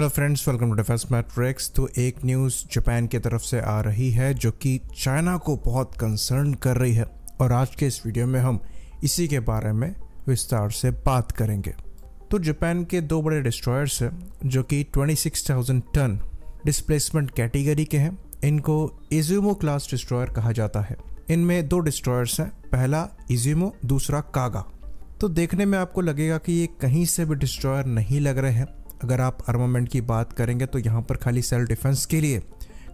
Hello friends, welcome to Defence Matrix. तो एक news Japan की तरफ से आ रही है जो कि चाइना को बहुत कंसर्न कर रही है और आज के इस वीडियो में हम इसी के बारे में विस्तार से बात करेंगे। तो जापान के दो बड़े डिस्ट्रॉयर्स हैं जो कि 26,000 टन डिस्प्लेसमेंट कैटेगरी के हैं। इनको इजुमो क्लास डिस्ट्रॉयर कहा जाता है। इनमें दो डिस्ट्रॉयर्स हैं, पहला इजुमो, दूसरा कागा। तो देखने में आपको लगेगा कि ये कहीं से भी डिस्ट्रॉयर नहीं लग रहे हैं। अगर आप आर्मामेंट की बात करेंगे तो यहाँ पर खाली सेल्फ डिफेंस के लिए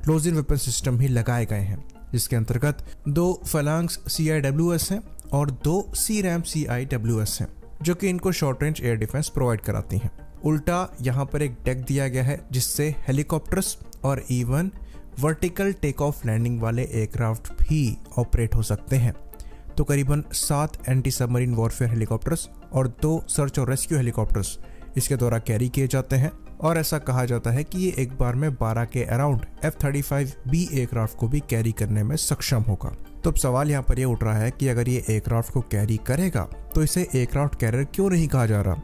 क्लोज इन वेपन सिस्टम ही लगाए गए हैं, जिसके अंतर्गत दो फलांग्स CIWS हैं और दो CRAM CIWS हैं जो कि इनको short range air defence provide कराती हैं। उल्टा यहाँ पर एक डेक दिया गया है जिससे हेलीकॉप्टर्स और even vertical take off landing वाले एयरक्राफ्ट भी ऑपरेट हो सकते हैं। तो करीबन 7 एंटी सबमरीन वॉरफेयर हेलीकॉप्टर्स और 2 सर्च और रेस्क्यू हेलीकॉप्टर्स इसके द्वारा कैरी किए जाते हैं और ऐसा कहा जाता है कि ये एक बार में 12 के अराउंड F-35B एयरक्राफ्ट को भी कैरी करने में सक्षम होगा। तो अब सवाल यहाँ पर ये उठ रहा है कि अगर ये एयरक्राफ्ट को कैरी करेगा तो इसे एयरक्राफ्ट कैरियर क्यों नहीं कहा जा रहा,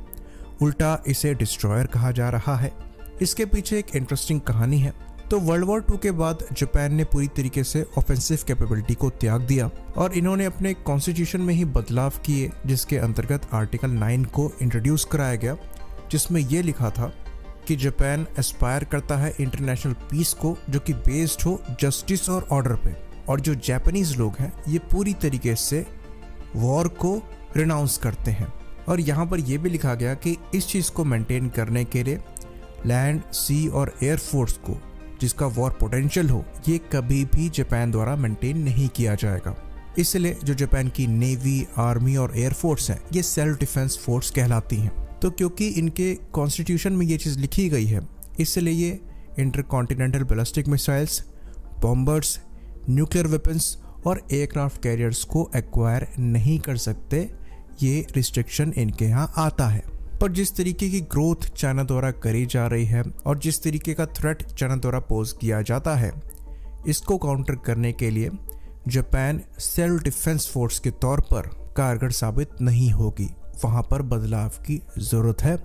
उल्टा इसे डिस्ट्रॉयर कहा जा रहा है। इसके पीछे एक इंटरेस्टिंग कहानी है। तो वर्ल्ड वॉर 2 के बाद जापान ने पूरी तरीके से ऑफेंसिव कैपेबिलिटी को त्याग दिया और इन्होंने अपने कॉन्स्टिट्यूशन में ही बदलाव किए, जिसके अंतर्गत आर्टिकल 9 को इंट्रोड्यूस कराया गया, जिसमें यह लिखा था कि जापान एस्पायर करता है इंटरनेशनल पीस को जो कि बेस्ड हो जस्टिस और ऑर्डर पे, और जो जापानीज लोग हैं ये पूरी तरीके से वॉर को रिनाउंस करते हैं। और यहाँ पर यह भी लिखा गया कि इस चीज़ को मेंटेन करने के लिए लैंड, सी और एयर फोर्स को जिसका वॉर पोटेंशियल हो ये कभी भी जापान द्वारा मेंटेन नहीं किया जाएगा। इसलिए जो जापान की नेवी, आर्मी और एयर फोर्स है ये सेल्फ डिफेंस फोर्स कहलाती हैं। तो क्योंकि इनके कॉन्स्टिट्यूशन में ये चीज़ लिखी गई है, इसलिए ये intercontinental ballistic missiles, bombers, nuclear weapons और एयरक्राफ्ट कैरियर्स को एक्वायर नहीं कर सकते। ये रिस्ट्रिक्शन इनके यहाँ आता है। पर जिस तरीके की ग्रोथ चाइना द्वारा करी जा रही है और जिस तरीके का थ्रेट चाइना द्वारा पोज किया जाता है, इसको काउंटर करने के लिए जापान सेल्फ डिफेंस फोर्स के तौर पर कारगर साबित नहीं होगी। वहाँ पर बदलाव की ज़रूरत है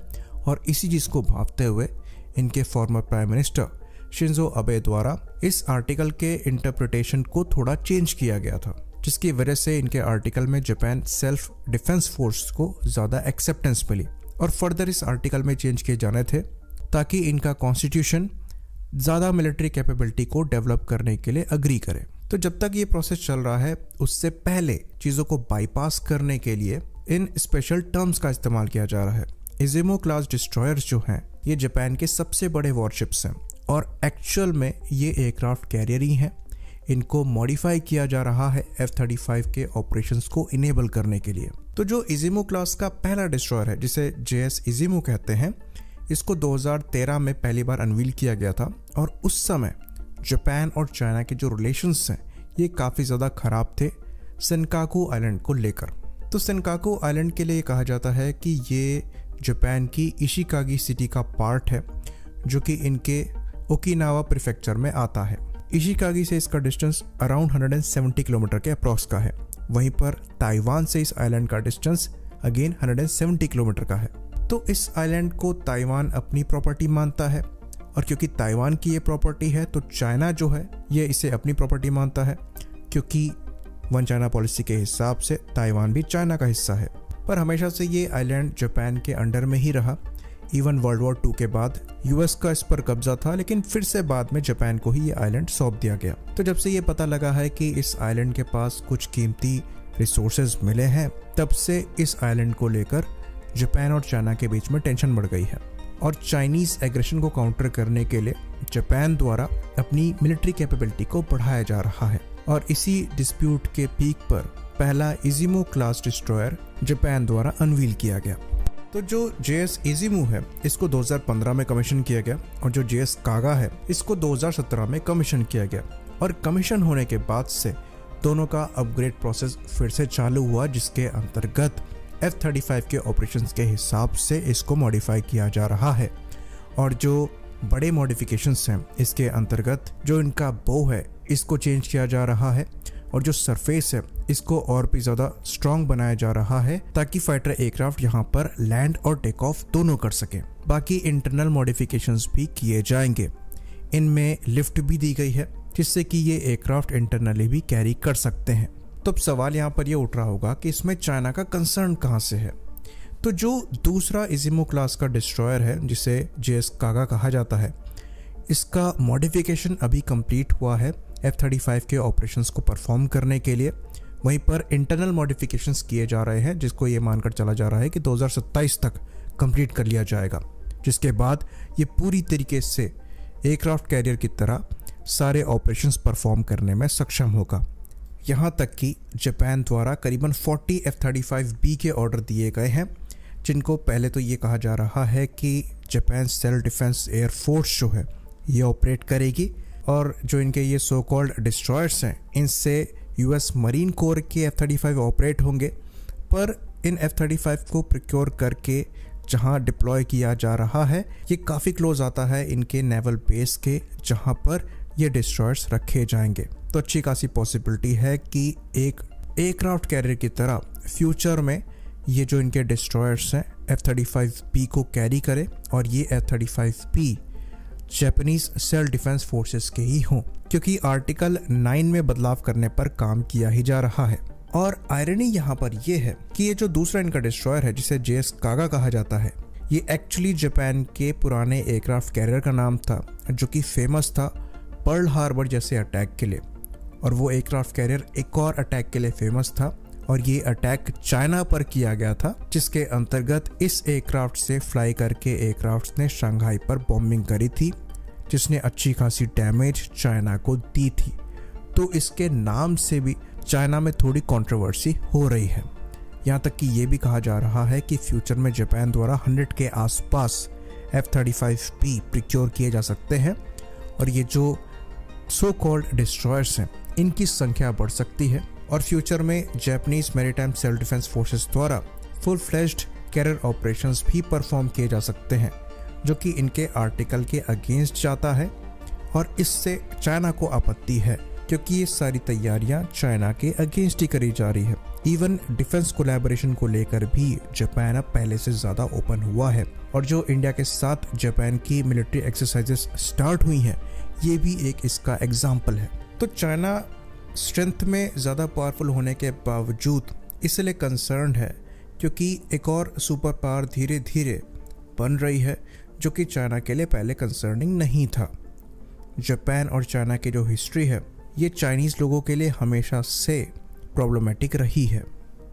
और इसी चीज़ को भांपते हुए इनके former prime minister Shinzo Abe द्वारा इस आर्टिकल के इंटरप्रिटेशन को थोड़ा चेंज किया गया था, जिसकी वजह से इनके आर्टिकल में जापान सेल्फ डिफेंस फोर्स को ज़्यादा एक्सेप्टेंस मिली और फर्दर इस आर्टिकल में चेंज किए जाने थे ताकि इनका कॉन्स्टिट्यूशन ज़्यादा मिलिट्री कैपेबिलिटी को डेवलप करने के लिए अग्री करे। तो जब तक ये प्रोसेस चल रहा है उससे पहले चीज़ों को बाईपास करने के लिए इन स्पेशल टर्म्स का इस्तेमाल किया जा रहा है। इजुमो क्लास डिस्ट्रॉयर्स जो हैं ये जापान के सबसे बड़े वॉरशिप्स हैं और एक्चुअल में ये एयरक्राफ्ट कैरियर ही हैं। इनको मॉडिफाई किया जा रहा है F-35 के ऑपरेशंस को इनेबल करने के लिए। तो जो इजुमो क्लास का पहला डिस्ट्रॉयर है जिसे JS इजुमो कहते हैं, इसको 2013 में पहली बार अनवील किया गया था और उस समय जापान और चाइना के जो रिलेशंस हैं ये काफ़ी ज़्यादा ख़राब थे सेनकाकू आइलैंड को लेकर। तो सेनकाकू आइलैंड के लिए कहा जाता है कि ये जापान की इशिकागी सिटी का पार्ट है जो कि इनके ओकिनावा प्रीफेक्चर में आता है। इशिकागी से इसका डिस्टेंस अराउंड 170 किलोमीटर के अप्रॉक्स का है। वहीं पर ताइवान से इस आइलैंड का डिस्टेंस अगेन 170 किलोमीटर का है। तो इस आइलैंड को ताइवान अपनी प्रॉपर्टी मानता है और क्योंकि ताइवान की ये प्रॉपर्टी है तो चाइना जो है ये इसे अपनी प्रॉपर्टी मानता है, क्योंकि वन चाइना पॉलिसी के हिसाब से ताइवान भी चाइना का हिस्सा है। पर हमेशा से ये आइलैंड जापान के अंडर में ही रहा। इवन वर्ल्ड वॉर 2 के बाद US का इस पर कब्जा था, लेकिन फिर से बाद में जापान को ही ये आइलैंड सौंप दिया गया। तो जब से ये पता लगा है कि इस आइलैंड के पास कुछ कीमती रिसोर्सेज मिले हैं, तब से इस आइलैंड को लेकर जापान और चाइना के बीच में टेंशन बढ़ गई है और चाइनीज़ एग्रेशन को काउंटर करने के लिए जापान द्वारा अपनी मिलिट्री कैपेबिलिटी को बढ़ाया जा रहा है। और इसी डिस्प्यूट के पीक पर पहला इजुमो क्लास डिस्ट्रॉयर जापान द्वारा अनवील किया गया। तो जो JS इजुमो है इसको 2015 में कमीशन किया गया और जो JS कागा है इसको 2017 में कमीशन किया गया और कमीशन होने के बाद से दोनों का अपग्रेड प्रोसेस फिर से चालू हुआ, जिसके अंतर्गत F-35 के ऑपरेशंस के हिसाब से इसको मॉडिफाई किया जा रहा है। और जो बड़े मॉडिफिकेशंस हैं इसके अंतर्गत जो इनका बो है इसको चेंज किया जा रहा है और जो सरफेस है इसको और भी ज़्यादा स्ट्रॉन्ग बनाया जा रहा है ताकि फाइटर एयरक्राफ्ट यहाँ पर लैंड और टेक ऑफ दोनों कर सके। बाकी इंटरनल मॉडिफिकेशंस भी किए जाएंगे। इनमें लिफ्ट भी दी गई है जिससे कि ये एयरक्राफ्ट इंटरनली भी कैरी कर सकते हैं। तो अब सवाल यहाँ पर ये उठ रहा होगा कि इसमें चाइना का कंसर्न कहाँ से है। तो जो दूसरा इजिमो क्लास का डिस्ट्रॉयर है जिसे जेएस कागा कहा जाता है, इसका मॉडिफिकेशन अभी कंप्लीट हुआ है F-35 के ऑपरेशंस को परफॉर्म करने के लिए। वहीं पर इंटरनल मॉडिफिकेशंस किए जा रहे हैं जिसको ये मानकर चला जा रहा है कि 2027 तक कंप्लीट कर लिया जाएगा, जिसके बाद ये पूरी तरीके से एयरक्राफ्ट कैरियर की तरह सारे ऑपरेशंस परफॉर्म करने में सक्षम होगा। यहाँ तक कि जापान द्वारा करीबन 40 F-35B के ऑर्डर दिए गए हैं, जिनको पहले तो ये कहा जा रहा है कि Japan self defence air force जो है ये ऑपरेट करेगी, और जो इनके ये सो कॉल्ड डिस्ट्रॉयर्स हैं इनसे यूएस मरीन कोर के F-35 ऑपरेट होंगे। पर इन F-35 को प्रिक्योर करके जहां डिप्लॉय किया जा रहा है ये काफ़ी क्लोज आता है इनके नेवल बेस के, जहां पर ये डिस्ट्रॉयर्स रखे जाएंगे। तो अच्छी खासी पॉसिबिलिटी है कि एक एयरक्राफ्ट कैरियर की तरह फ्यूचर में ये जो इनके डिस्ट्रॉयर्स हैं F-35B को कैरी करें, और ये F-35B Japanese self defence forces के ही हों, क्योंकि आर्टिकल 9 में बदलाव करने पर काम किया ही जा रहा है। और आयरनी यहाँ पर यह है कि ये जो दूसरा इनका डिस्ट्रॉयर है जिसे जेएस कागा कहा जाता है, ये एक्चुअली जापान के पुराने एयरक्राफ्ट कैरियर का नाम था जो कि फेमस था पर्ल हार्बर जैसे अटैक के लिए। और वो एयरक्राफ्ट कैरियर एक और अटैक के लिए फेमस था, और ये अटैक चाइना पर किया गया था, जिसके अंतर्गत इस एयरक्राफ्ट से फ्लाई करके एयरक्राफ्ट ने शंघाई पर बॉम्बिंग करी थी, जिसने अच्छी खासी डैमेज चाइना को दी थी। तो इसके नाम से भी चाइना में थोड़ी कंट्रोवर्सी हो रही है। यहाँ तक कि ये भी कहा जा रहा है कि फ्यूचर में जापान द्वारा 100 के आसपास F-35B प्रिक्योर किए जा सकते हैं, और ये जो सो कॉल्ड डिस्ट्रॉयर्स हैं इनकी संख्या बढ़ सकती है, और फ्यूचर में Japanese maritime self defence forces द्वारा फुल फ्लेज्ड कैरियर ऑपरेशंस भी परफॉर्म किए जा सकते हैं, जो कि इनके आर्टिकल के अगेंस्ट जाता है। और इससे चाइना को आपत्ति है क्योंकि ये सारी तैयारियां चाइना के अगेंस्ट ही करी जा रही है। इवन डिफेंस कोलैबोरेशन को लेकर भी जापान अब पहले से ज़्यादा ओपन हुआ है, और जो इंडिया के साथ जापान की मिलिट्री एक्सरसाइजेस स्टार्ट हुई हैं ये भी एक इसका एग्जाम्पल है। तो चाइना स्ट्रेंथ में ज़्यादा पावरफुल होने के बावजूद इसलिए कंसर्न है क्योंकि एक और सुपर पावर धीरे धीरे बन रही है, जो कि चाइना के लिए पहले कंसर्निंग नहीं था। जापान और चाइना की जो हिस्ट्री है ये चाइनीज़ लोगों के लिए हमेशा से प्रॉब्लमेटिक रही है।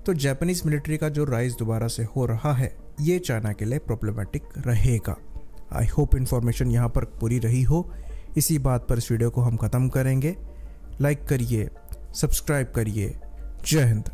तो जापानीज़ मिलिट्री का जो राइज दोबारा से हो रहा है ये चाइना के लिए प्रॉब्लमेटिक रहेगा। आई होप इन्फॉर्मेशन यहाँ पर पूरी रही हो। इसी बात पर इस वीडियो को हम ख़त्म करेंगे। लाइक करिए, सब्सक्राइब करिए। जय हिंद।